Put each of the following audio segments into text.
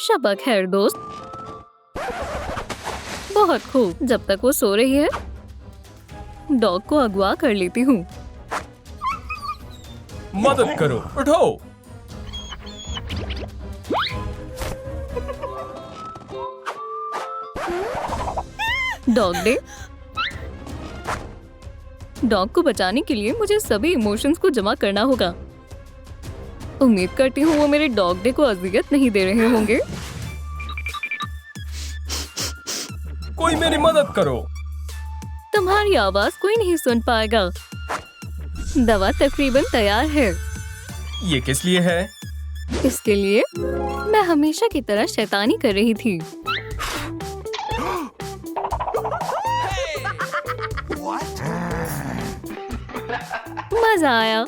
शब्बा खैर दोस्त। बहुत खूब। जब तक वो सो रही है डॉग को अगवा कर लेती हूँ। मदद करो, उठो। Dog day. डॉग को बचाने के लिए मुझे सभी इमोशंस को जमा करना होगा। उम्मीद करती हूँ वो मेरे डॉग डे को अजियत नहीं दे रहे होंगे। कोई मेरी मदद करो। तुम्हारी आवाज कोई नहीं सुन पाएगा। दवा तकरीबन तैयार है। ये किस लिए है? इसके लिए मैं हमेशा की तरह शैतानी कर रही थी। मजा आया।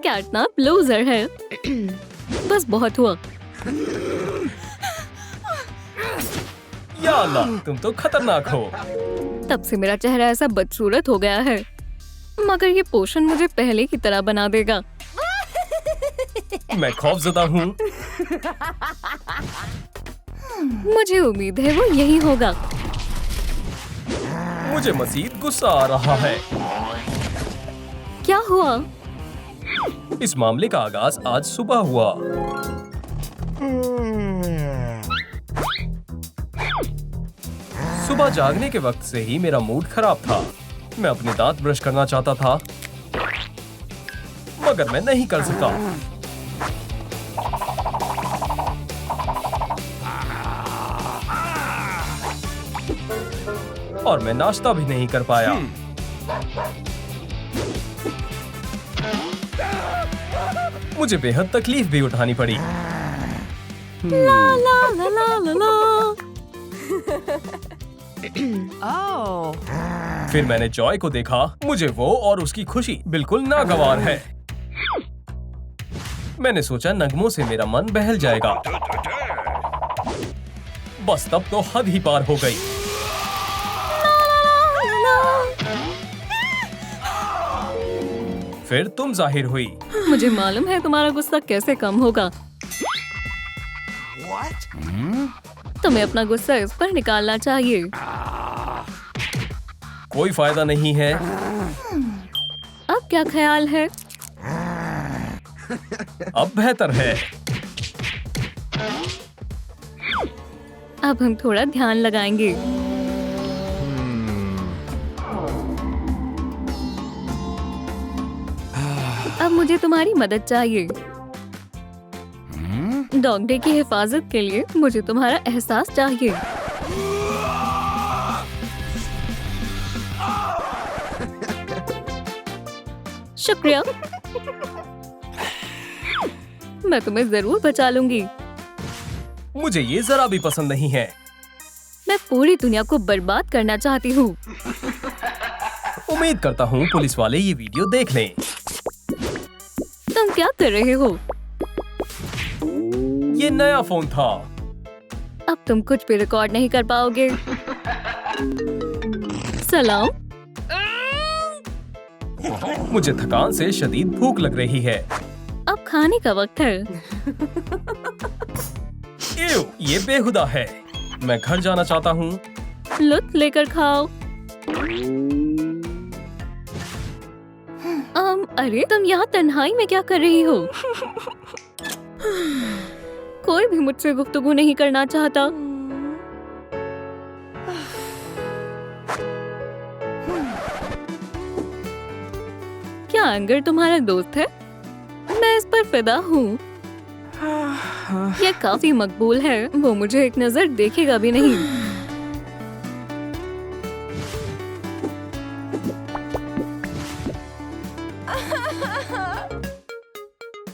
कैटनैप लूजर है। बस बहुत हुआ। या अल्लाह, तुम तो खतरनाक हो। तब से मेरा चेहरा ऐसा बदसूरत हो गया है, मगर ये पोषण मुझे पहले की तरह बना देगा। मैं खौफजदा हूँ। मुझे उम्मीद है वो यही होगा। मुझे मजीद गुस्सा आ रहा है। क्या हुआ? इस मामले का आगाज आज सुबह हुआ। सुबह जागने के वक्त से ही मेरा मूड खराब था। मैं अपने दांत ब्रश करना चाहता था, मगर मैं नहीं कर सका। और मैं नाश्ता भी नहीं कर पाया। मुझे बेहद तकलीफ भी उठानी पड़ी। ला ला ला ला ला ला। फिर मैंने जॉय को देखा। मुझे वो और उसकी खुशी बिल्कुल नागवार है। मैंने सोचा नगमों से मेरा मन बहल जाएगा। बस तब तो हद ही पार हो गई। फिर तुम जाहिर हुई। मुझे मालूम है तुम्हारा गुस्सा कैसे कम होगा। तुम्हें अपना गुस्सा इस पर निकालना चाहिए। कोई फायदा नहीं है। अब क्या ख्याल है? अब बेहतर है। अब हम थोड़ा ध्यान लगाएंगे। अब मुझे तुम्हारी मदद चाहिए। डॉग डे की हिफाजत के लिए मुझे तुम्हारा एहसास चाहिए। शुक्रिया। मैं तुम्हें जरूर बचा लूंगी। मुझे ये जरा भी पसंद नहीं है। मैं पूरी दुनिया को बर्बाद करना चाहती हूँ। उम्मीद करता हूँ पुलिस वाले ये वीडियो देख लें। तुम क्या कर रहे हो? ये नया फोन था। अब तुम कुछ भी रिकॉर्ड नहीं कर पाओगे। सलाम। मुझे थकान से शदीद भूख लग रही है। अब खाने का वक्त है। ये बेहुदा है। मैं घर जाना चाहता हूँ। लुत्फ लेकर खाओ। अरे तुम यहाँ तन्हाई में क्या कर रही हो? कोई भी मुझसे गुफ्तगू नहीं करना चाहता। क्या एंगर तुम्हारा दोस्त है? मैं इस पर फिदा हूँ। यह काफी मकबूल है। वो मुझे एक नजर देखेगा भी नहीं।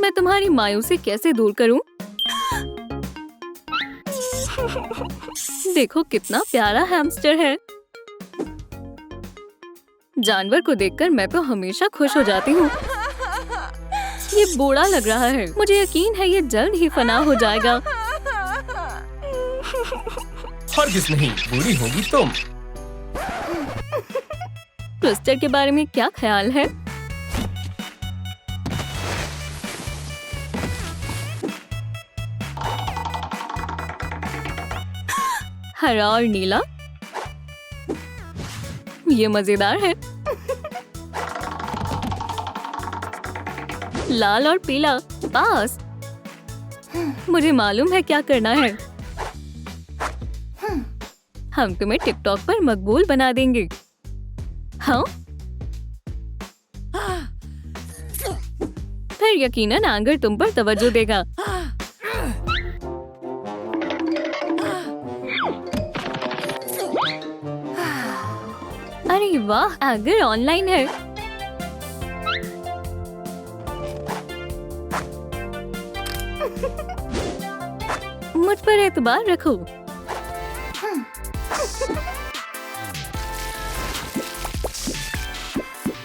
मैं तुम्हारी मायूसी कैसे दूर करूं? देखो कितना प्यारा हैमस्टर है। जानवर को देखकर मैं तो हमेशा खुश हो जाती हूँ। ये बूढ़ा लग रहा है। मुझे यकीन है ये जल्द ही फना हो जाएगा। हरगिज़ नहीं, बूढ़ी होगी तुम। ट्विस्टर के बारे में क्या ख्याल है? हरा और नीला, ये मजेदार है। लाल और पीला, पास। मुझे मालूम है क्या करना है। हम तुम्हें टिकटॉक पर मकबूल बना देंगे। हाँ, फिर यकीनन एंगर तुम पर तवज्जो देगा। अरे वाह, एंगर ऑनलाइन है। मुझ पर एतबार रखो।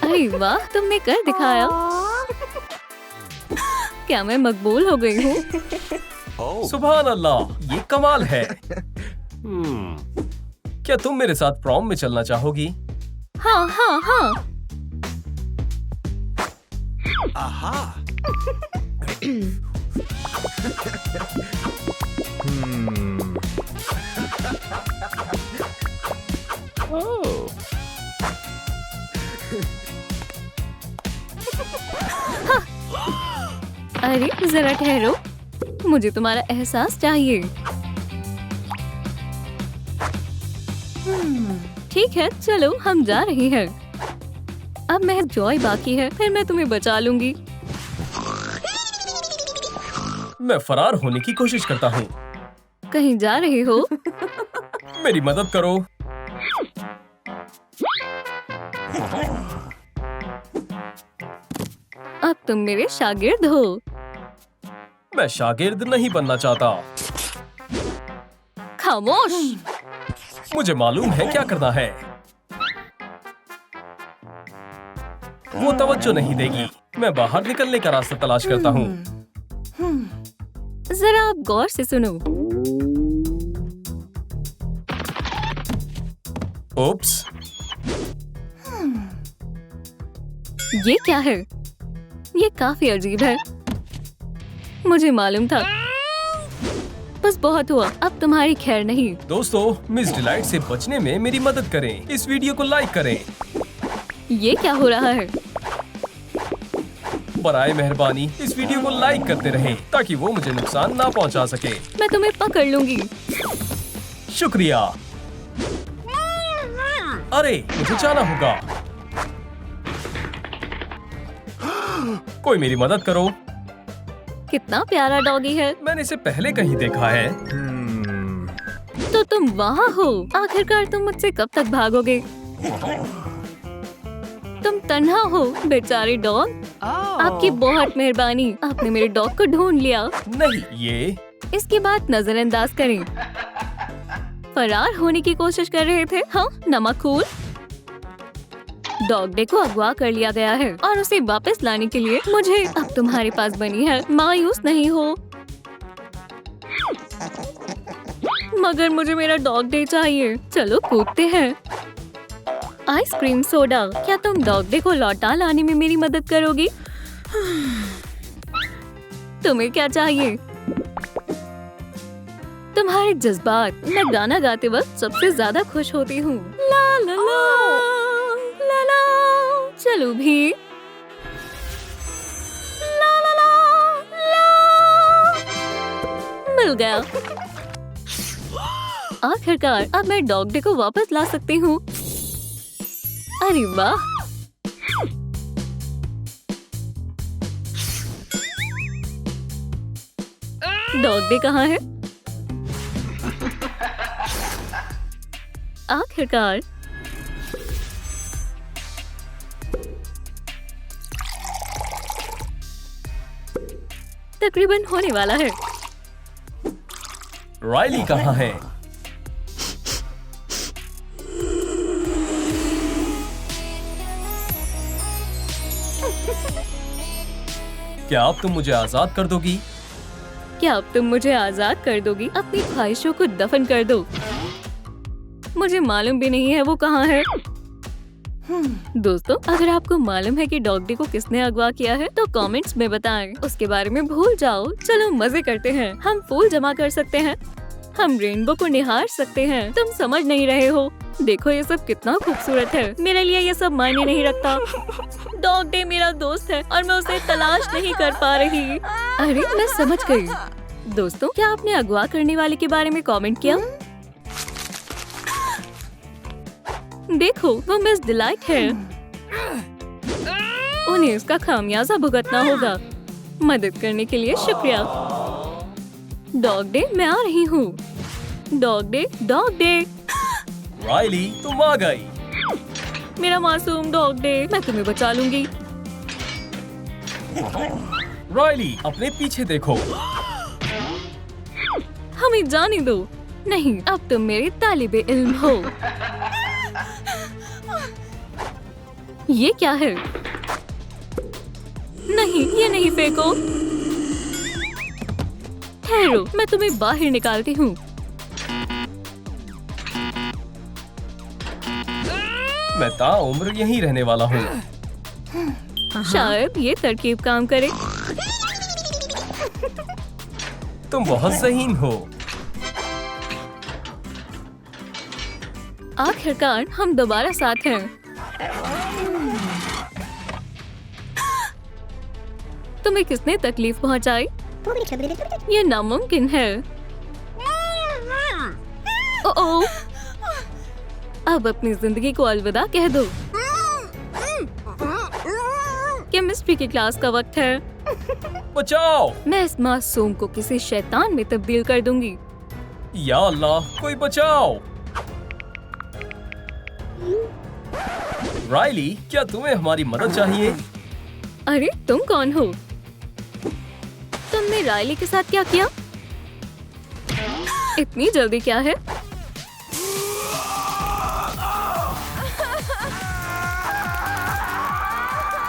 अरे वाह, तुमने कर दिखाया। क्या मैं मकबूल हो गई हूँ? सुभान अल्लाह, ये कमाल है। क्या तुम मेरे साथ प्रॉम में चलना चाहोगी? हाँ हाँ हाँ। अरे जरा ठहरो, मुझे तुम्हारा एहसास चाहिए। ठीक है, चलो हम जा रहे हैं। अब मैं जॉय बाकी है, फिर मैं तुम्हें बचा लूंगी। मैं फरार होने की कोशिश करता हूँ। कहीं जा रहे हो? मेरी मदद करो। अब तुम मेरे शागिर्द हो। मैं शागिर्द नहीं बनना चाहता। खामोश। मुझे मालूम है क्या करना है। वो तवज्जो नहीं देगी। मैं बाहर निकलने का रास्ता तलाश करता हूँ। जरा आप गौर से सुनो। ओप्स, ये क्या है? ये काफी अजीब है। मुझे मालूम था। बस बहुत हुआ, अब तुम्हारी खैर नहीं। दोस्तों, मिस डिलाइट से बचने में मेरी मदद करें। इस वीडियो को लाइक करें। ये क्या हो रहा है? बराए मेहरबानी इस वीडियो को लाइक करते रहें ताकि वो मुझे नुकसान ना पहुंचा सके। मैं तुम्हें पकड़ लूंगी। शुक्रिया। अरे, मुझे जाना होगा। कोई मेरी मदद करो। कितना प्यारा डॉगी है। मैंने इसे पहले कहीं देखा है। तो तुम वहाँ हो। आखिरकार तुम मुझसे कब तक भागोगे? तुम तन्हा हो, बेचारे डॉग। आपकी बहुत मेहरबानी, आपने मेरे डॉग को ढूंढ लिया। नहीं, ये इसकी बात नजरअंदाज करें। फरार होने की कोशिश कर रहे थे। हाँ, नमकूल। डॉग डे को अगवा कर लिया गया है और उसे वापस लाने के लिए मुझे अब तुम्हारे पास बनी है। मायूस नहीं हो, मगर मुझे मेरा डॉग डे चाहिए। चलो कूदते हैं। आइसक्रीम सोडा, क्या तुम डॉग डे को लौटा लाने में मेरी मदद करोगी? तुम्हें क्या चाहिए? तुम्हारे जज्बात। मैं गाना गाते वक्त सबसे ज्यादा खुश होती हूँ। ला ला ला ला ला। चलो भी। ला ला ला ला। मिल गया। आखिरकार अब मैं डॉग डे को वापस ला सकती हूँ। अरे वाह, डॉग डे कहाँ है? आखिरकार। तकरीबन होने वाला है। राइली कहाँ है? क्या अब तुम मुझे आजाद कर दोगी? क्या अब तुम मुझे आजाद कर दोगी? अपनी ख्वाहिशों को दफन कर दो। मुझे मालूम भी नहीं है वो कहाँ है। दोस्तों, अगर आपको मालूम है कि डॉग डे को किसने अगवा किया है तो कमेंट्स में बताएं। उसके बारे में भूल जाओ। चलो मजे करते हैं। हम फूल जमा कर सकते हैं। हम रेनबो को निहार सकते हैं। तुम समझ नहीं रहे हो। देखो ये सब कितना खूबसूरत है। मेरे लिए ये सब मायने नहीं रखता। डॉग डे मेरा दोस्त है और मैं उसे तलाश नहीं कर पा रही। अरे मैं समझ गई। दोस्तों, क्या आपने अगवा करने वाले के बारे में कमेंट किया? देखो वो मिस डिलाइट है। उन्हें इसका खामियाजा भुगतना होगा। मदद करने के लिए शुक्रिया। डॉग डे, मैं आ रही हूँ। Dog day, dog day. Riley, तुम आ गई। मेरा मासूम डॉग डे, मैं तुम्हें बचा लूंगी। राइली, अपने पीछे देखो। हमें जाने दो। नहीं, अब तुम मेरे तालिबे इल्म हो। ये क्या है? नहीं, ये नहीं फेंको। ठहरो, मैं तुम्हें बाहर निकालती हूँ। मैं ताउम्र यहीं रहने वाला हूँ। शायद ये तरकीब काम करे। तुम बहुत ज़हीन हो। आखिरकार हम दोबारा साथ हैं। तुम्हें किसने तकलीफ पहुंचाई? ये नामुमकिन है। ओह, अब अपनी जिंदगी को अलविदा कह दो। केमिस्ट्री की क्लास का वक्त है। बचाओ! मैं इस मासूम को किसी शैतान में तब्दील कर दूंगी। या अल्लाह, कोई बचाओ! राइली, क्या तुम्हें हमारी मदद चाहिए? अरे तुम कौन हो? तुमने रायली के साथ क्या किया? इतनी जल्दी क्या है?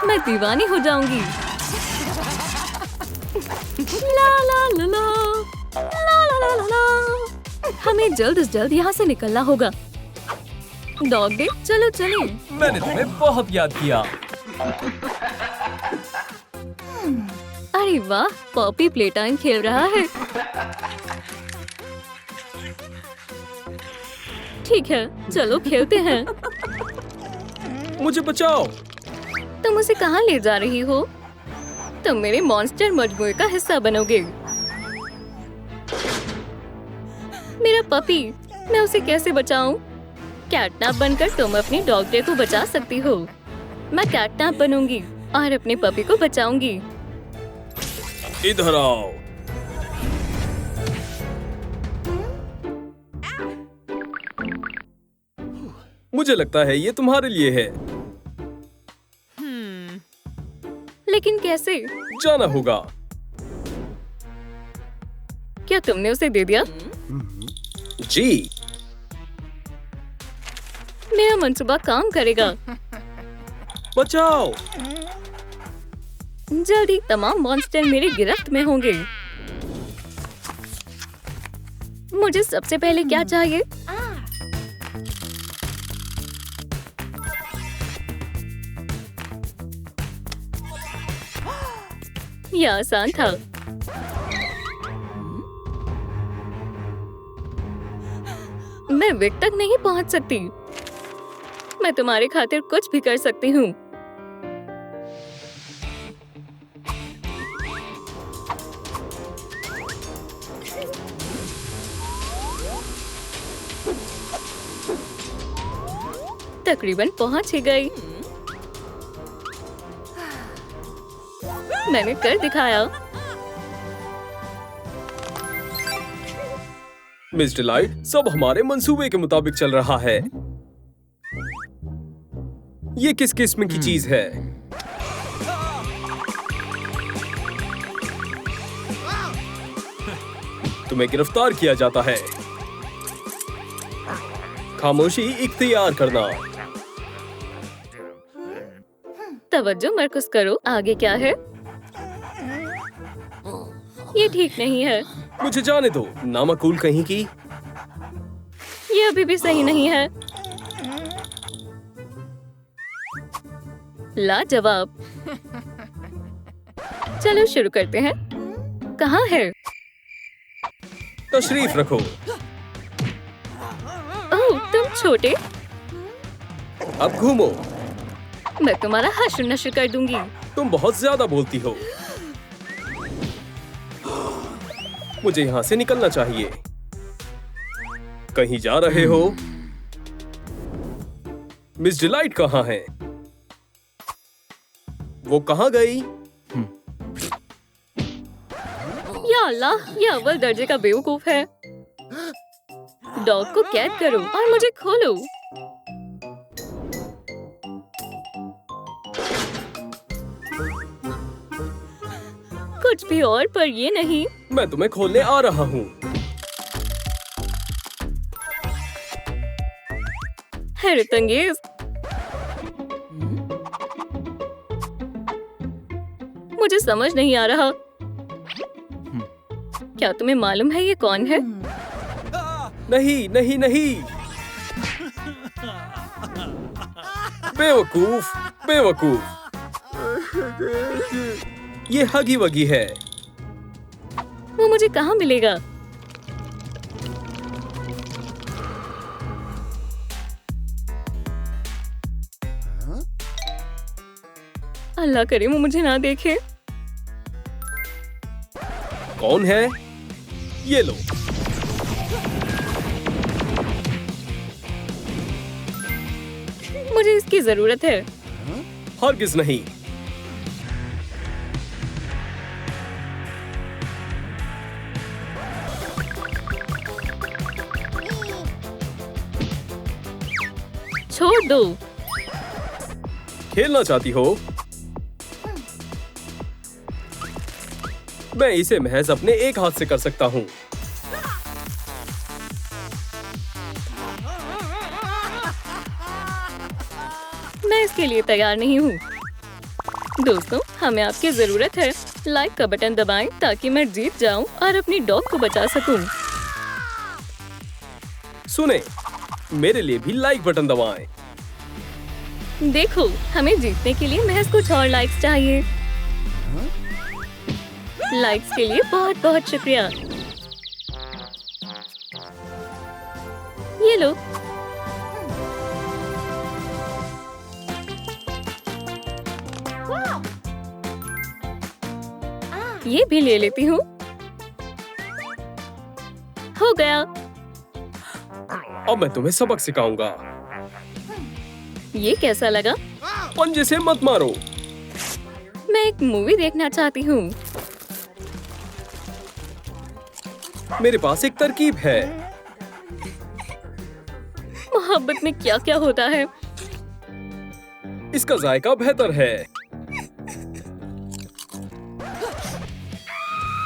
मैं दीवानी हो जाऊंगी। ला ला ला ला, ला ला ला ला ला। हमें जल्द से जल्द यहाँ से निकलना होगा। डॉग डे, चलो चलो। मैंने तुम्हें बहुत याद किया। अरे वाह, पॉपी प्ले टाइम खेल रहा है। ठीक है, चलो खेलते हैं। मुझे बचाओ! तुम उसे कहाँ ले जा रही हो? तुम मेरे मॉन्स्टर मजमूए का हिस्सा बनोगे। मेरा पपी, मैं उसे कैसे बचाऊं? कैटनैप बनकर तुम अपनी डॉग डे को बचा सकती हो। मैं कैटनैप बनूंगी और अपने पपी को बचाऊंगी। इधर आओ। मुझे लगता है ये तुम्हारे लिए है। लेकिन कैसे? जाना होगा। क्या तुमने उसे दे दिया? जी। मेरा मंसूबा काम करेगा। बचाओ! जल्दी तमाम मॉन्स्टर मेरी गिरफ्त में होंगे। मुझे सबसे पहले क्या चाहिए? यह आसान था। मैं विक तक नहीं पहुंच सकती। मैं तुम्हारे खातिर कुछ भी कर सकती हूँ। तकरीबन पहुंच ही गई। मैंने कर दिखाया। मिस डिलाइट, सब हमारे मंसूबे के मुताबिक चल रहा है। ये किस किस्म की चीज है? तुम्हें गिरफ्तार किया जाता है। खामोशी इख्तियार करना। तवज्जो मरकज करो। आगे क्या है? ये ठीक नहीं है। मुझे जाने दो, नामकूल कहीं की। ये अभी भी सही नहीं है। लाजवाब। चलो शुरू करते हैं। कहाँ है? तशरीफ रखो। छोटे, अब घूमो। मैं तुम्हारा हश्र नश्र कर दूंगी। तुम बहुत ज्यादा बोलती हो। मुझे यहाँ से निकलना चाहिए। कहीं जा रहे हो? मिस डिलाइट कहाँ है? वो कहाँ गई? या अल्लाह, ये अव्वल दर्जे का बेवकूफ है। डॉग को कैद करो और मुझे खोलो। कुछ भी और, पर ये नहीं। मैं तुम्हें खोलने आ रहा हूँ। हैरतअंगेज। मुझे समझ नहीं आ रहा। क्या तुम्हें मालूम है ये कौन है? नहीं नहीं नहीं। बेवकूफ, बेवकूफ। ये हगी वगी है। वो मुझे कहाँ मिलेगा? अल्लाह करे वो मुझे ना देखे। कौन है? ये लो। मुझे इसकी जरूरत है। हरगिज नहीं। छोड़ दो। खेलना चाहती हो? मैं इसे महज अपने एक हाथ से कर सकता हूँ। मैं इसके लिए तैयार नहीं हूँ। दोस्तों, हमें आपकी जरूरत है। लाइक का बटन दबाएं ताकि मैं जीत जाऊं और अपनी डॉग को बचा सकूं। सुने, मेरे लिए भी लाइक बटन दबाएं। देखो, हमें जीतने के लिए महज कुछ और लाइक्स चाहिए। लाइक्स के लिए बहुत बहुत शुक्रिया। ये लो। ये भी ले लेती हूँ। हो गया। अब मैं तुम्हें सबक सिखाऊंगा। ये कैसा लगा? पंजे से मत मारो। मैं एक मूवी देखना चाहती हूँ। मेरे पास एक तरकीब है। मोहब्बत में क्या क्या होता है। इसका जायका बेहतर है।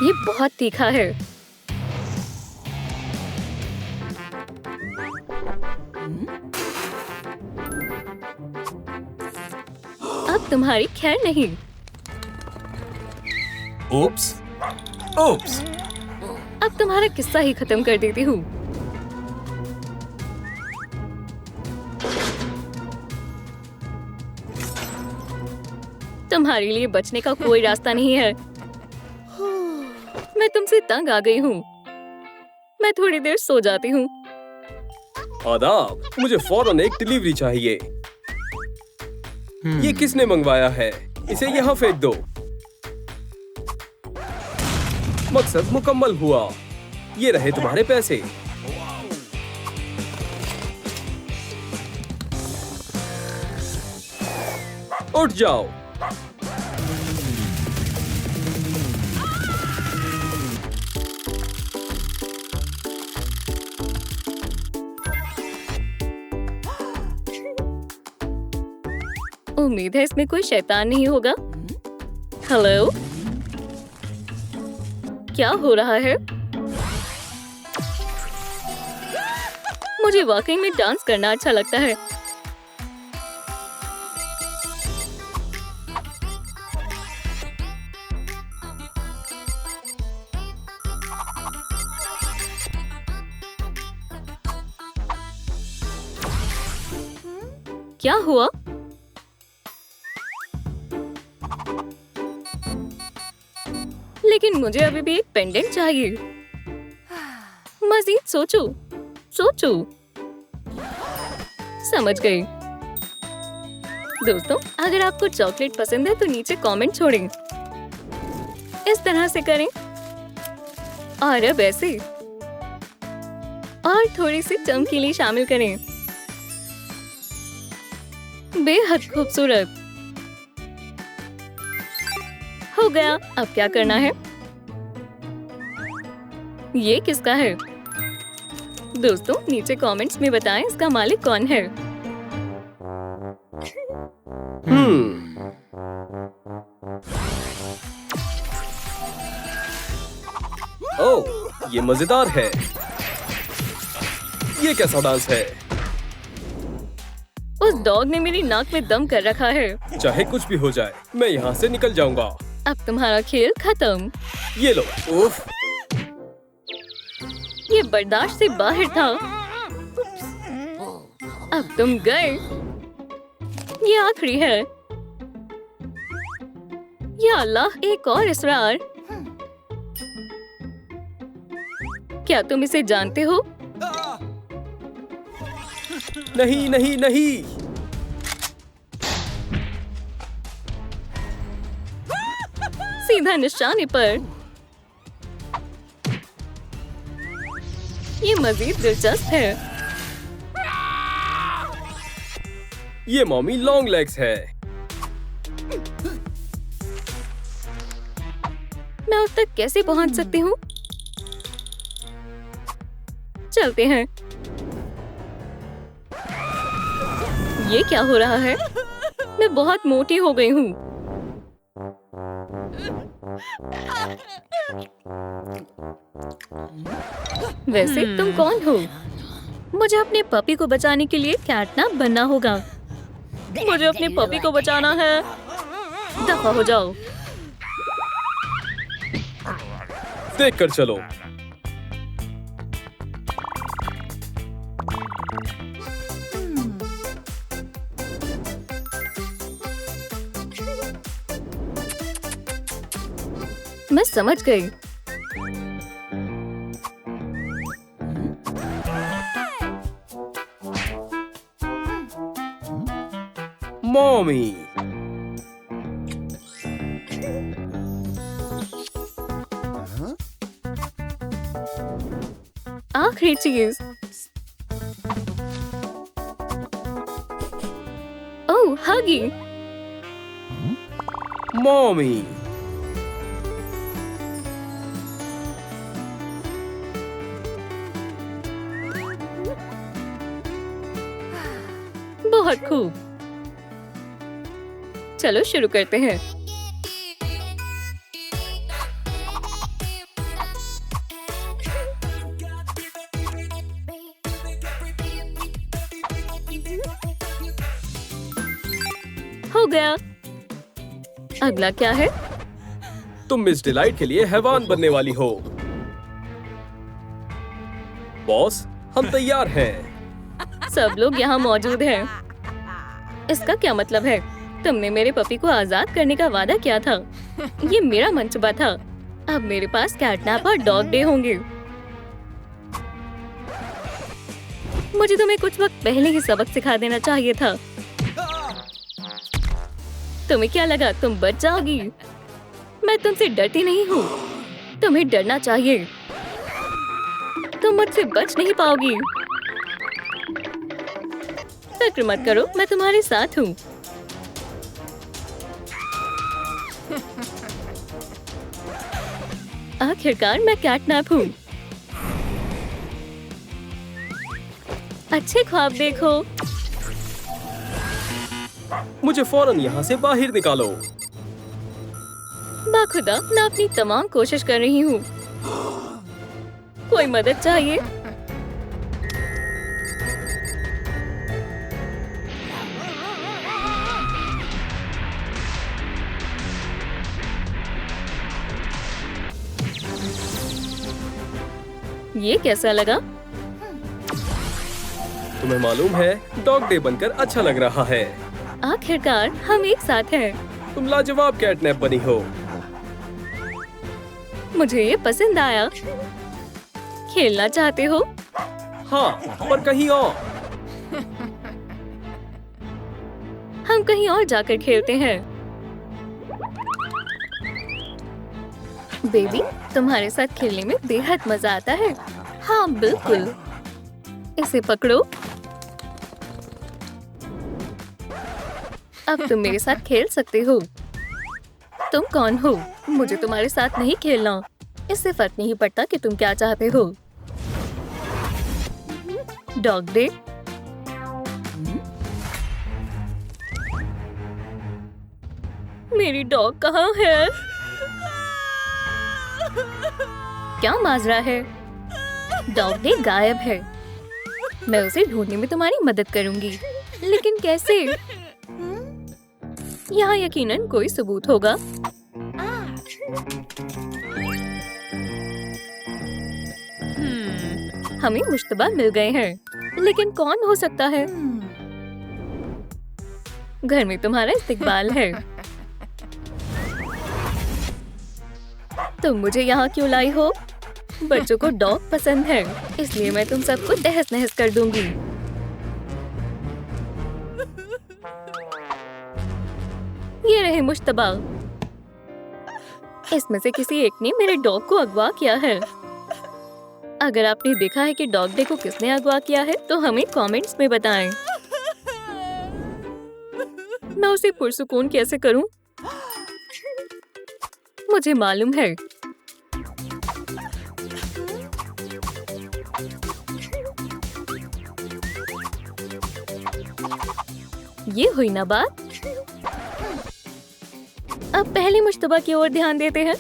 ये बहुत तीखा है। अब तुम्हारी खैर नहीं। Oops, oops. अब तुम्हारा किस्सा ही खत्म कर देती हूँ। तुम्हारे लिए बचने का कोई रास्ता नहीं है। मैं तुमसे तंग आ गई हूँ। मैं थोड़ी देर सो जाती हूँ। आदाब, मुझे फौरन एक डिलीवरी चाहिए। ये किसने मंगवाया है? इसे यहाँ फेंक दो। मकसद मुकम्मल हुआ। ये रहे तुम्हारे पैसे। उठ जाओ। उम्मीद है इसमें कोई शैतान नहीं होगा। हेलो, क्या हो रहा है? मुझे वाकई में डांस करना अच्छा लगता है। क्या हुआ? लेकिन मुझे अभी भी एक पेंडेंट चाहिए। मजीद सोचो, सोचो। समझ गई। दोस्तों, अगर आपको चॉकलेट पसंद है तो नीचे कमेंट छोड़ें। इस तरह से करें और अब ऐसे, और थोड़ी सी चमकीली शामिल करें। बेहद खूबसूरत हो गया। अब क्या करना है? ये किसका है? दोस्तों, नीचे कमेंट्स में बताएं इसका मालिक कौन है। ओह, ये मजेदार है। ये कैसा डांस है? उस डॉग ने मेरी नाक में दम कर रखा है। चाहे कुछ भी हो जाए, मैं यहाँ से निकल जाऊंगा। अब तुम्हारा खेल खत्म। ये लो। उफ, ये बर्दाश्त से बाहर था। अब तुम गए। ये आखिरी है। या अल्लाह, एक और इसरार। क्या तुम इसे जानते हो? नहीं नहीं नहीं। सीधा निशाने पर। ये मजीद दिलचस्प है। ये मॉमी लॉन्ग लेग्स है। मैं उस तक कैसे पहुंच सकती हूँ? चलते हैं। ये क्या हो रहा है? मैं बहुत मोटी हो गई हूँ। वैसे तुम कौन हो? मुझे अपने पपी को बचाने के लिए कैटनैप बनना होगा। मुझे अपने पपी को बचाना है। दफा हो जाओ। देख कर चलो। मैं समझ गई। मॉमी, आखिरी चीज। ओह, हगी। मॉमी, बहुत खूब। चलो शुरू करते हैं। हो गया। अगला क्या है? तुम मिस डिलाइट के लिए हैवान बनने वाली हो। बॉस, हम तैयार हैं। सब लोग यहाँ मौजूद हैं। इसका क्या मतलब है? तुमने मेरे पपी को आजाद करने का वादा किया था। ये मेरा मंसूबा था। अब मेरे पास कैटनैप और डॉग डे होंगे। मुझे तुम्हें कुछ वक्त पहले ही सबक सिखा देना चाहिए था। तुम्हें क्या लगा तुम बच जाओगी? मैं तुमसे डरती नहीं हूँ। तुम्हें डरना चाहिए। तुम मुझसे बच नहीं पाओगी। फिक्र मत करो, मैं तुम्हारे साथ हूँ। आखिरकार मैं कैटनैप हूँ। अच्छे ख्वाब देखो। मुझे फौरन यहाँ से बाहर निकालो। बाखुदा, मैं अपनी तमाम कोशिश कर रही हूँ। कोई मदद चाहिए? ये कैसा लगा? तुम्हें मालूम है, डॉग डे बनकर अच्छा लग रहा है। आखिरकार हम एक साथ हैं। तुम लाजवाब कैटनैप बनी हो। मुझे ये पसंद आया। खेलना चाहते हो? हाँ, पर कहीं और। कहीं और जाकर खेलते हैं। बेबी, तुम्हारे साथ खेलने में बेहद मजा आता है। हाँ बिल्कुल, इसे पकड़ो। अब तुम मेरे साथ खेल सकते हो। तुम कौन हो? मुझे तुम्हारे साथ नहीं खेलना। इससे फर्क नहीं पड़ता कि तुम क्या चाहते हो। Dog day. मेरी डॉग कहाँ है? क्या माजरा है? डॉग डे गायब है। मैं उसे ढूंढने में तुम्हारी मदद करूंगी, लेकिन कैसे? यहाँ यकीनन कोई सबूत होगा। हमें मुश्तबा मिल गए हैं, लेकिन कौन हो सकता है? घर में तुम्हारा इस्तकबाल है। तुम मुझे यहाँ क्यों लाई हो? बच्चों को डॉग पसंद है, इसलिए मैं तुम सबको तहस नहस कर दूंगी। ये रहे मुश्तबा। इसमें से किसी एक ने मेरे डॉग को अगवा किया है। अगर आपने देखा है कि डॉग डे को किसने अगवा किया है, तो हमें कमेंट्स में बताएं। मैं उसे पुरसुकून कैसे करूं? मुझे मालूम है। ये हुई ना बात। अब पहले मुश्तबा की ओर ध्यान देते हैं।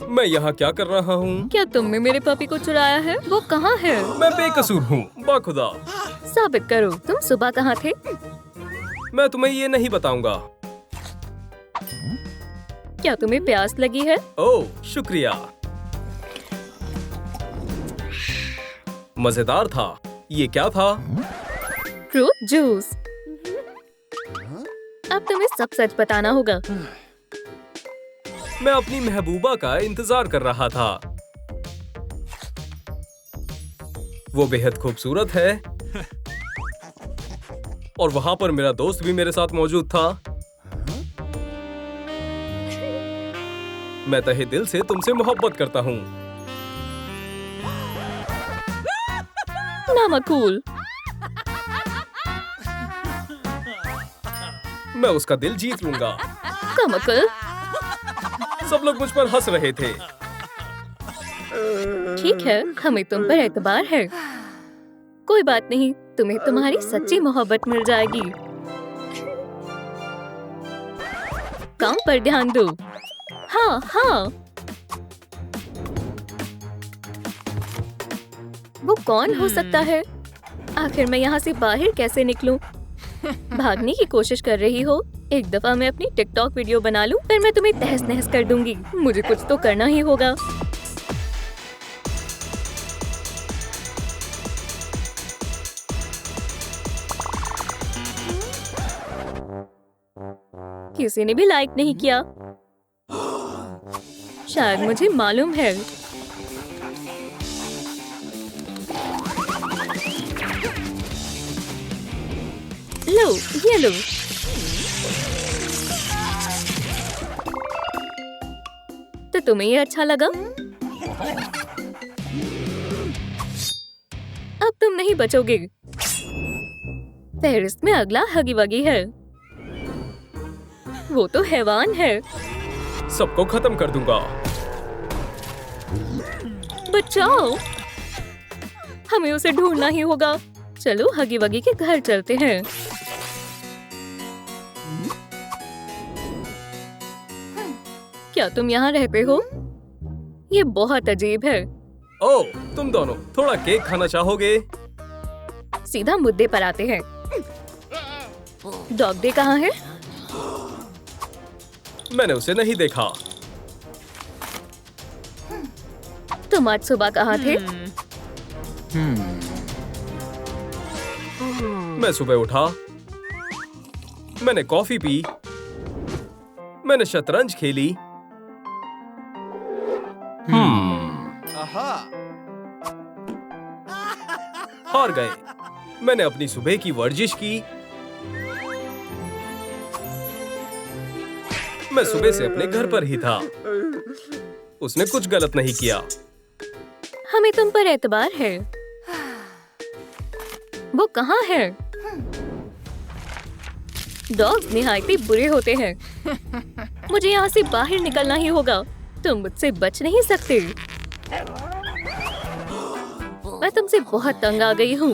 मैं यहाँ क्या कर रहा हूँ? क्या तुमने मेरे पपी को चुराया है? वो कहाँ है? मैं बेकसूर हूँ, बाखुदा। साबित करो। तुम सुबह कहाँ थे? मैं तुम्हें ये नहीं बताऊंगा। क्या तुम्हें प्यास लगी है? ओह, शुक्रिया। मजेदार था। ये क्या था? Fruit juice. अब तुम्हें सब सच बताना होगा। मैं अपनी महबूबा का इंतजार कर रहा था। वो बेहद खूबसूरत है और वहाँ पर मेरा दोस्त भी मेरे साथ मौजूद था। मैं तहे दिल से तुमसे मोहब्बत करता हूँ। नामकूल। मैं उसका दिल जीत लूंगा। कमकल। सब लोग मुझ पर हंस रहे थे। ठीक है, हमें तुम पर एतबार है। कोई बात नहीं, तुम्हें तुम्हारी सच्ची मोहब्बत मिल जाएगी। काम पर ध्यान दो। हाँ हाँ। वो कौन हो सकता है? आखिर मैं यहाँ से बाहर कैसे निकलूं? भागने की कोशिश कर रही हो? एक दफा मैं अपनी टिकटॉक वीडियो बना लूं, फिर मैं तुम्हें तहस नहस कर दूंगी। मुझे कुछ तो करना ही होगा। किसी ने भी लाइक नहीं किया। शायद मुझे मालूम है। लो, ये लो। तो तुम्हें ये अच्छा लगा? अब तुम नहीं बचोगे। फेहरिस्त में अगला हगी वगी है। वो तो हैवान है। सबको खत्म कर दूंगा। बचाओ। हमें उसे ढूंढना ही होगा। चलो हगी वगी के घर चलते हैं। क्या तुम यहाँ रहते हो? ये बहुत अजीब है। ओह, तुम दोनों थोड़ा केक खाना चाहोगे? सीधा मुद्दे पर आते हैं। डॉग डे कहाँ है? मैंने उसे नहीं देखा। तुम आज सुबह कहाँ थे? मैं सुबह उठा, मैंने कॉफी पी, मैंने शतरंज खेली, हार गए। मैंने अपनी सुबह की वर्जिश की। मैं सुबह से अपने घर पर ही था। उसने कुछ गलत नहीं किया। हमें तुम पर एतबार है। वो कहाँ है? डॉग्स निहायती बुरे होते हैं। मुझे यहाँ से बाहर निकलना ही होगा। तुम मुझसे बच नहीं सकते। मैं तुमसे बहुत तंग आ गई हूँ।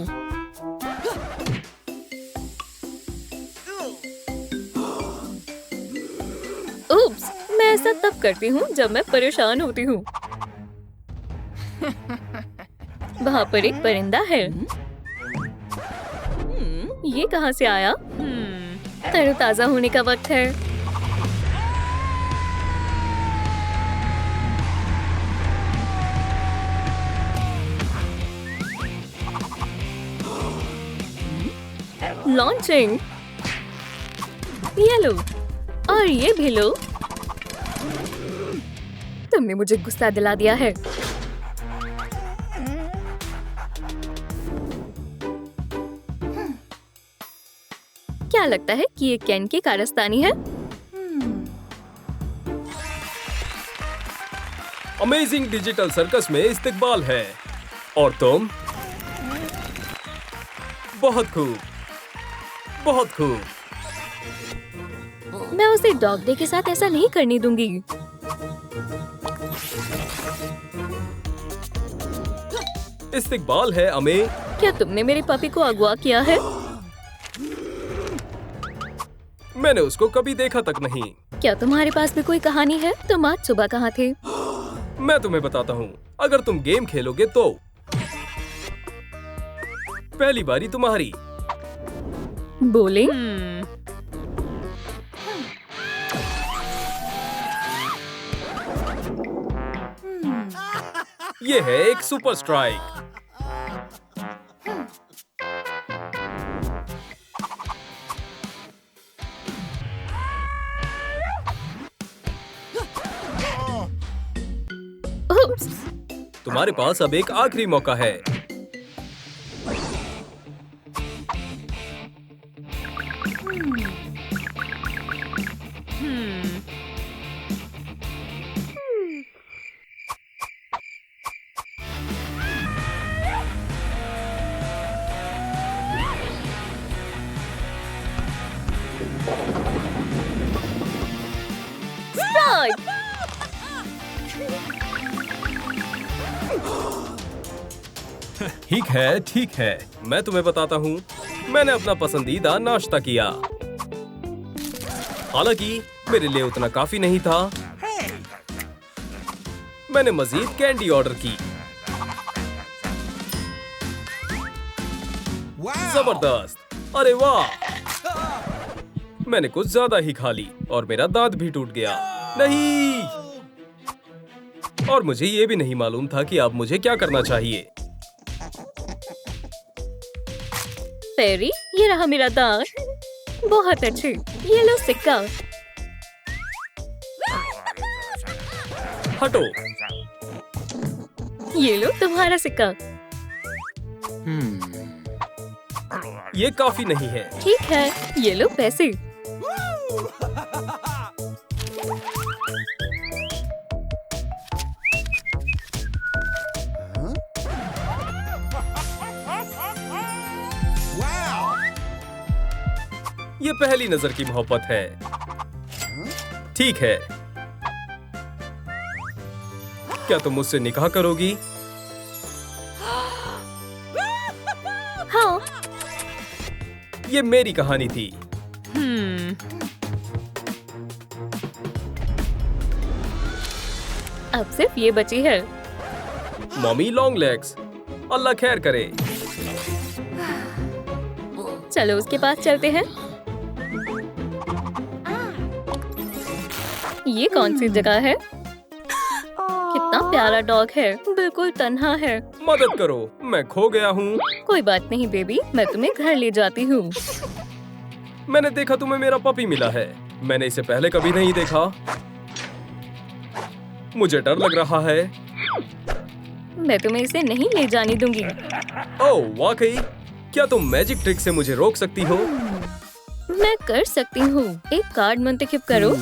उप्स, मैं ऐसा तब करती हूँ जब मैं परेशान होती हूँ। वहाँ पर एक परिंदा है। ये कहाँ से आया? तरोताजा होने का वक्त है। लॉन्चिंग। ये लो और ये भी लो। तुमने मुझे गुस्सा दिला दिया है। क्या लगता है कि ये केन की कारस्तानी है? अमेजिंग डिजिटल सर्कस में इस्तकबाल है। और तुम? बहुत खूब, बहुत खूब। मैं उसे डॉग डे के साथ ऐसा नहीं करने दूंगी। इस्तकबाल है अमे। क्या तुमने मेरे पपी को अगवा किया है? मैंने उसको कभी देखा तक नहीं। क्या तुम्हारे पास भी कोई कहानी है? तुम आज सुबह कहाँ थे? मैं तुम्हें बताता हूँ। अगर तुम गेम खेलोगे तो पहली बारी तुम्हारी। बोले? ये है एक सुपर स्ट्राइक। उप्स, तुम्हारे पास अब एक आखिरी मौका है। स्ट्राइक! ठीक है, ठीक है। मैं तुम्हें बताता हूँ। मैंने अपना पसंदीदा नाश्ता किया। हालांकि मेरे लिए उतना काफी नहीं था। मैंने मजीद कैंडी ऑर्डर की। जबरदस्त! अरे वाह! मैंने कुछ ज्यादा ही खा ली और मेरा दांत भी टूट गया। नहीं! और मुझे ये भी नहीं मालूम था कि अब मुझे क्या करना चाहिए। फेरी, ये रहा मेरा दांत। बहुत अच्छे। ये लो सिक्का। हटो। ये लो तुम्हारा सिक्का। ये काफी नहीं है। ठीक है, ये लो पैसे। ये पहली नजर की मोहब्बत है। ठीक है। क्या तुम मुझसे निकाह करोगी? हाँ। ये मेरी कहानी थी। अब सिर्फ ये बची है। Mummy long legs. अल्लाह खैर करे। चलो उसके पास चलते हैं। ये कौन सी जगह है? कितना प्यारा डॉग है। बिल्कुल तन्हा है। मदद करो, मैं खो गया हूँ। कोई बात नहीं बेबी, मैं तुम्हें घर ले जाती हूँ। मैंने देखा तुम्हें मेरा पपी मिला है। मैंने इसे पहले कभी नहीं देखा। मुझे डर लग रहा है। मैं तुम्हें इसे नहीं ले जाने दूंगी। ओह वाकई? क्या तुम मैजिक ट्रिक से मुझे रोक सकती हो? मैं कर सकती हूँ। एक कार्ड मुंतखब करो।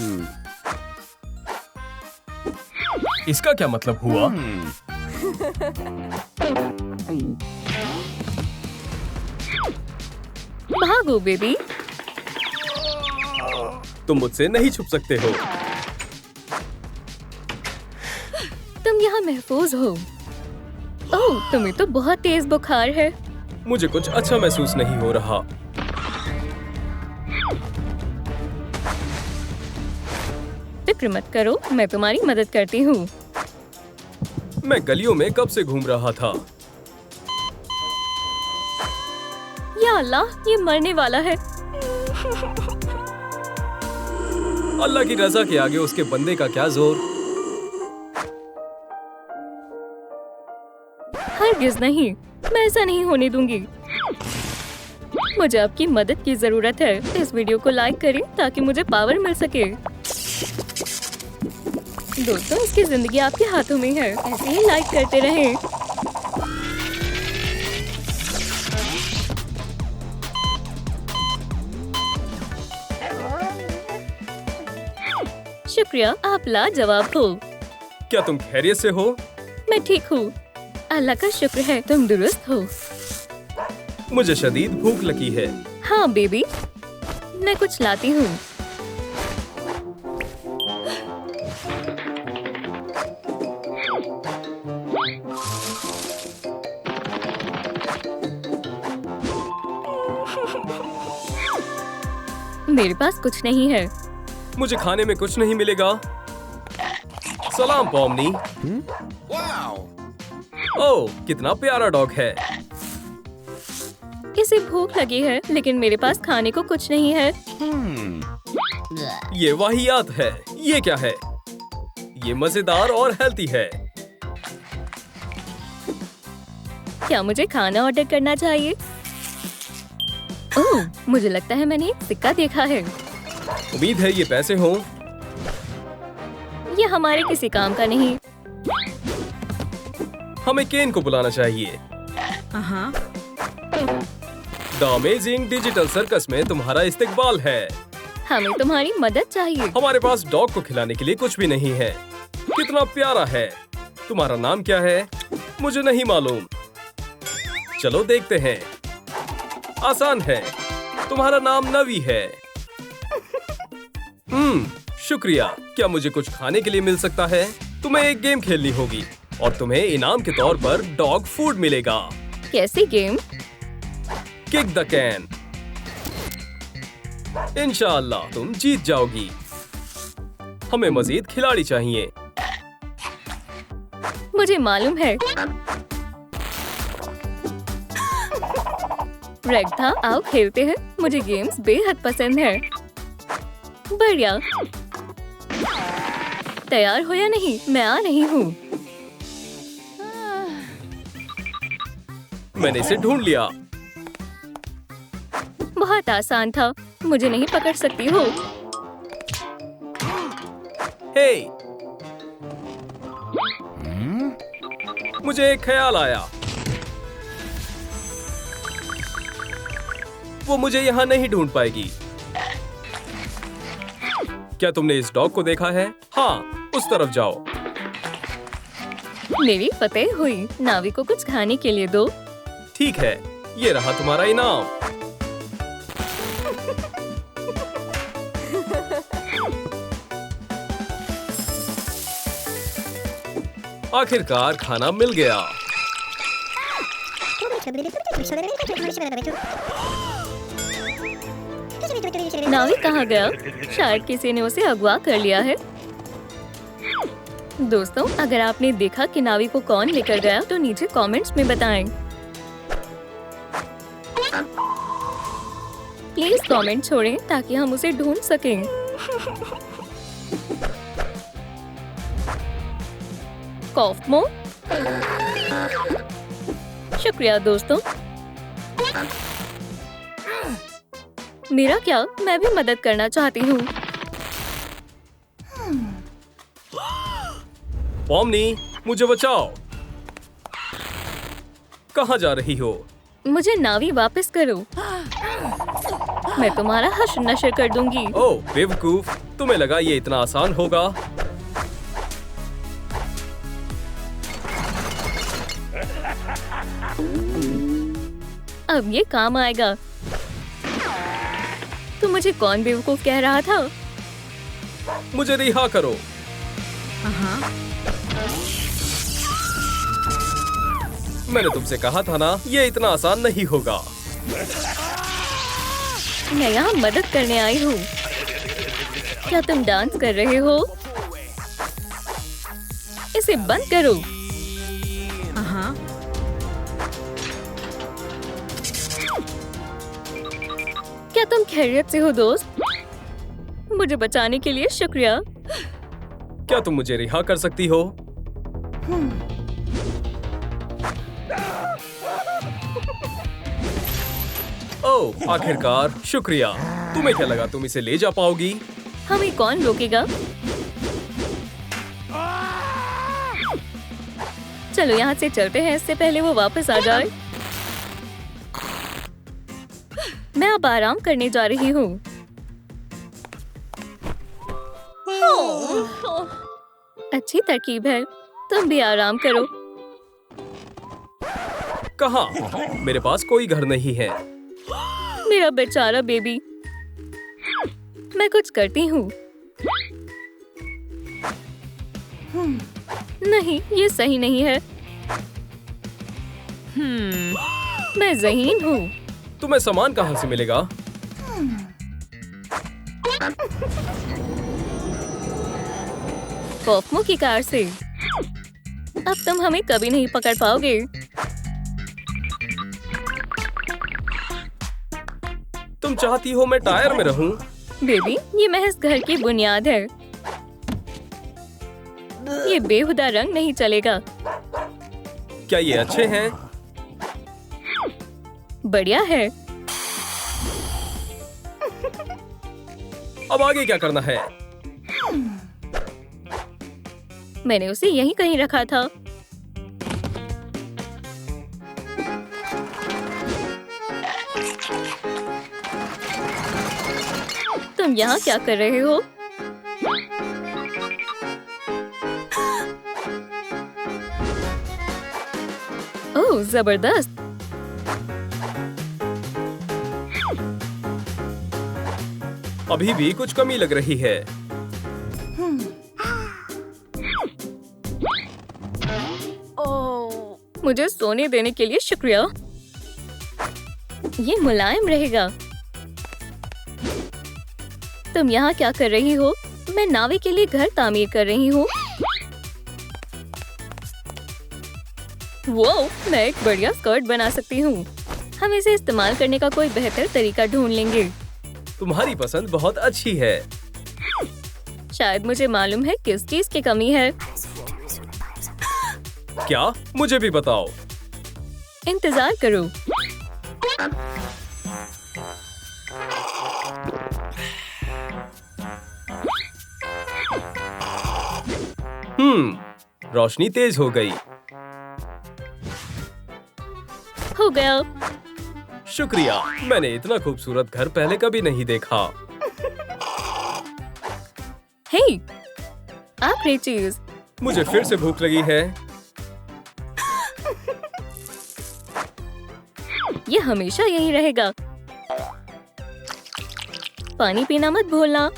इसका क्या मतलब हुआ? भागो बेबी। तुम मुझसे नहीं छुप सकते हो। तुम यहाँ महफूज हो। ओह, तुम्हें तो बहुत तेज बुखार है। मुझे कुछ अच्छा महसूस नहीं हो रहा। फिक्र मत करो, मैं तुम्हारी मदद करती हूँ। मैं गलियों में कब से घूम रहा था। या अल्लाह, ये मरने वाला है। अल्लाह की रजा के आगे उसके बंदे का क्या जोर। हरगिज़ नहीं, मैं ऐसा नहीं होने दूंगी। मुझे आपकी मदद की जरूरत है। इस वीडियो को लाइक करें ताकि मुझे पावर मिल सके। दोस्तों, इसकी जिंदगी आपके हाथों में है। ऐसे ही लाइक करते रहें। शुक्रिया, आप लाजवाब हो। क्या तुम खैरियत से हो? मैं ठीक हूँ, अल्लाह का शुक्र है। तुम दुरुस्त हो? मुझे शदीद भूख लगी है। हाँ बेबी, मैं कुछ लाती हूँ। मेरे पास कुछ नहीं है। मुझे खाने में कुछ नहीं मिलेगा। सलाम पॉमनी। ओह, कितना प्यारा डॉग है। इसे भूख लगी है, लेकिन मेरे पास खाने को कुछ नहीं है। ये वाहियात है। ये क्या है? ये मजेदार और हेल्थी है। क्या मुझे खाना ऑर्डर करना चाहिए? ओह, मुझे लगता है मैंने एक सिक्का देखा है। उम्मीद है ये पैसे हों। ये हमारे किसी काम का नहीं। हमें केन को बुलाना चाहिए। द अमेजिंग डिजिटल सर्कस में तुम्हारा इस्तकबाल है। हमें तुम्हारी मदद चाहिए। हमारे पास डॉग को खिलाने के लिए कुछ भी नहीं है। कितना प्यारा है। तुम्हारा नाम क्या है? मुझे नहीं मालूम। चलो देखते हैं। आसान है। तुम्हारा नाम नवी है। शुक्रिया। क्या मुझे कुछ खाने के लिए मिल सकता है? तुम्हें एक गेम खेलनी होगी और तुम्हें इनाम के तौर पर डॉग फूड मिलेगा। कैसी गेम? Kick the can. इंशाअल्लाह तुम जीत जाओगी। हमें मजीद खिलाड़ी चाहिए। मुझे मालूम है। रेड था, आओ खेलते हैं। मुझे गेम्स बेहद पसंद है। बढ़िया। तैयार हो या नहीं? मैं आ रही हूँ। मैंने इसे ढूंढ लिया। बहुत आसान था। मुझे नहीं पकड़ सकती हो। हे! मुझे एक ख्याल आया। वो मुझे यहाँ नहीं ढूंढ पाएगी। क्या तुमने इस डॉग को देखा है? हाँ, उस तरफ जाओ। मेरी फतेह हुई। नावी को कुछ खाने के लिए दो। ठीक है, ये रहा तुम्हारा इनाम। आखिरकार खाना मिल गया। नावी कहाँ गया? शायद किसी ने उसे अगवा कर लिया है। दोस्तों, अगर आपने देखा कि नावी को कौन लेकर गया तो नीचे कमेंट्स में बताएं। प्लीज कमेंट छोड़ें ताकि हम उसे ढूंढ सकें। कॉफमो। शुक्रिया दोस्तों। मेरा क्या? मैं भी मदद करना चाहती हूँ। पॉमनी, मुझे बचाओ। कहाँ जा रही हो? मुझे नावी वापस करो। मैं तुम्हारा हश्र नशर कर दूंगी। ओह बेवकूफ, तुम्हें लगा ये इतना आसान होगा? अब ये काम आएगा। तो मुझे कौन बेवकूफ कह रहा था? मुझे रिहा करो। मैंने तुमसे कहा था ना, ये इतना आसान नहीं होगा। मैं यहाँ मदद करने आई हूँ। क्या तुम डांस कर रहे हो? इसे बंद करो। क्या तुम खैरियत से हो दोस्त? मुझे बचाने के लिए शुक्रिया। क्या तुम मुझे रिहा कर सकती हो? ओह आखिरकार, शुक्रिया। तुम्हें क्या लगा तुम इसे ले जा पाओगी? हमें कौन रोकेगा? चलो यहाँ से चलते हैं, इससे पहले वो वापस आ जाए। मैं अब आराम करने जा रही हूँ। अच्छी तरकीब है। तुम भी आराम करो। कहाँ? मेरे पास कोई घर नहीं है। मेरा बेचारा बेबी। मैं कुछ करती हूँ। नहीं, ये सही नहीं है। मैं ज़हीन हूँ। तुम्हें सामान कहाँ से मिलेगा? कौफमो की कार से। अब तुम हमें कभी नहीं पकड़ पाओगे। तुम चाहती हो मैं टायर में रहूं? बेबी, ये महज घर की बुनियाद है। ये बेहुदा रंग नहीं चलेगा। क्या ये अच्छे हैं? बढ़िया है। अब आगे क्या करना है? मैंने उसे यहीं कहीं रखा था। तुम यहाँ क्या कर रहे हो? ओह, जबरदस्त। अभी भी कुछ कमी लग रही है। मुझे सोने देने के लिए शुक्रिया। ये मुलायम रहेगा। तुम यहाँ क्या कर रही हो? मैं नावे के लिए घर तामीर कर रही हूँ। वो, मैं एक बढ़िया स्कर्ट बना सकती हूँ। हम इसे इस्तेमाल करने का कोई बेहतर तरीका ढूंढ लेंगे। तुम्हारी पसंद बहुत अच्छी है। शायद मुझे मालूम है किस चीज की कमी है। क्या? मुझे भी बताओ। इंतजार करो। रोशनी तेज हो गई। हो गया। शुक्रिया। मैंने इतना खूबसूरत घर पहले कभी नहीं देखा। हे, आखिरी चीज। मुझे फिर से भूख लगी है। ये हमेशा यही रहेगा। पानी पीना मत भूलना।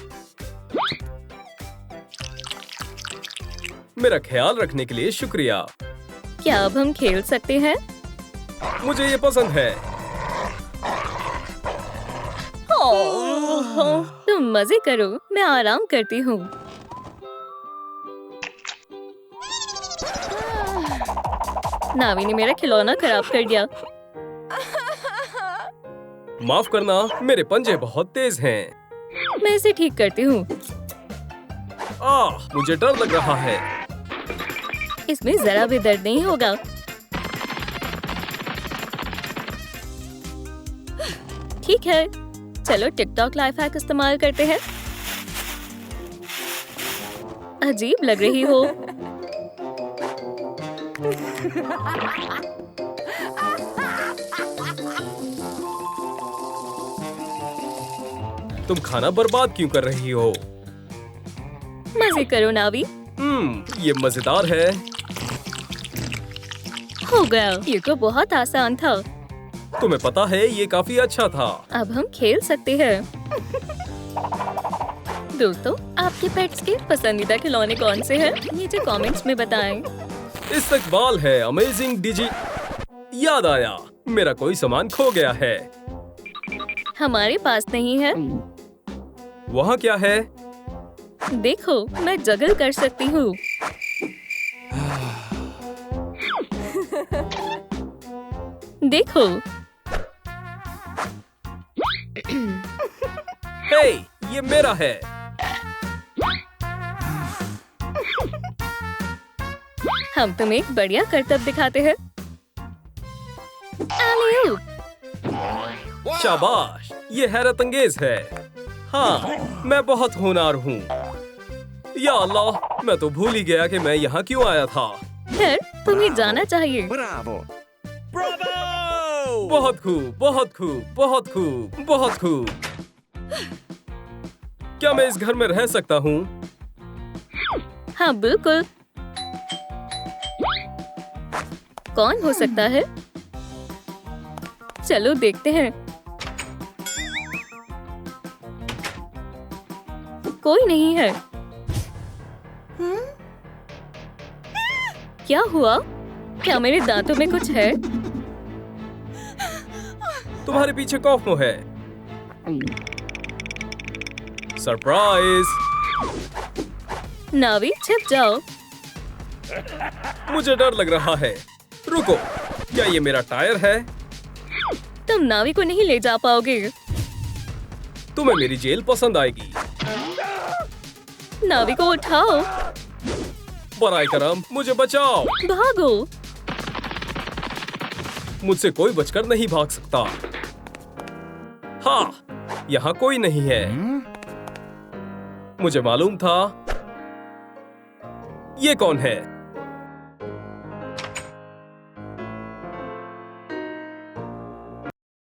मेरा ख्याल रखने के लिए शुक्रिया। क्या अब हम खेल सकते हैं? मुझे ये पसंद है। तुम मजे करो, मैं आराम करती हूँ। नावी ने मेरा खिलौना खराब कर दिया। माफ करना, मेरे पंजे बहुत तेज हैं। मैं इसे ठीक करती हूँ। मुझे डर लग रहा है। इसमें जरा भी दर्द नहीं होगा। ठीक है, चलो टिकटॉक लाइफ हैक इस्तेमाल करते हैं। अजीब लग रही हो। तुम खाना बर्बाद क्यों कर रही हो? मजे करो नावी। ये मजेदार है। हो गया, ये तो बहुत आसान था। तुम्हें पता है ये काफी अच्छा था। अब हम खेल सकते हैं। दोस्तों, आपके पेट्स के पसंदीदा खिलौने कौन से हैं? नीचे कमेंट्स में बताएं। इस्तकबाल है अमेजिंग डिजी। याद आया, मेरा कोई सामान खो गया है। हमारे पास नहीं है। वहाँ क्या है? देखो, मैं जगल कर सकती हूँ। देखो। हे, ये मेरा है। हम तुम्हें एक बढ़िया करतब दिखाते हैं। आलियो। शाबाश, ये हैरत अंगेज है। हाँ, मैं बहुत होनहार हूँ। या अल्लाह, मैं तो भूल ही गया कि मैं यहाँ क्यों आया था। खैर, तुम्हें जाना चाहिए। Bravo! Bravo! बहुत खूब, बहुत खूब, बहुत खूब, बहुत खूब। क्या मैं इस घर में रह सकता हूँ? हाँ, बिल्कुल। कौन हो सकता है? चलो देखते हैं। कोई नहीं है। क्या हुआ? क्या मेरे दांतों में कुछ है? तुम्हारे पीछे कौन है? सरप्राइज! नावी, छिप जाओ। मुझे डर लग रहा है। रुको, क्या ये मेरा टायर है? तुम नावी को नहीं ले जा पाओगे। तुम्हें मेरी जेल पसंद आएगी। नावी को उठाओ। बराए करम, मुझे बचाओ। भागो। मुझसे कोई बचकर नहीं भाग सकता। हाँ, यहाँ कोई नहीं है। मुझे मालूम था। ये कौन है?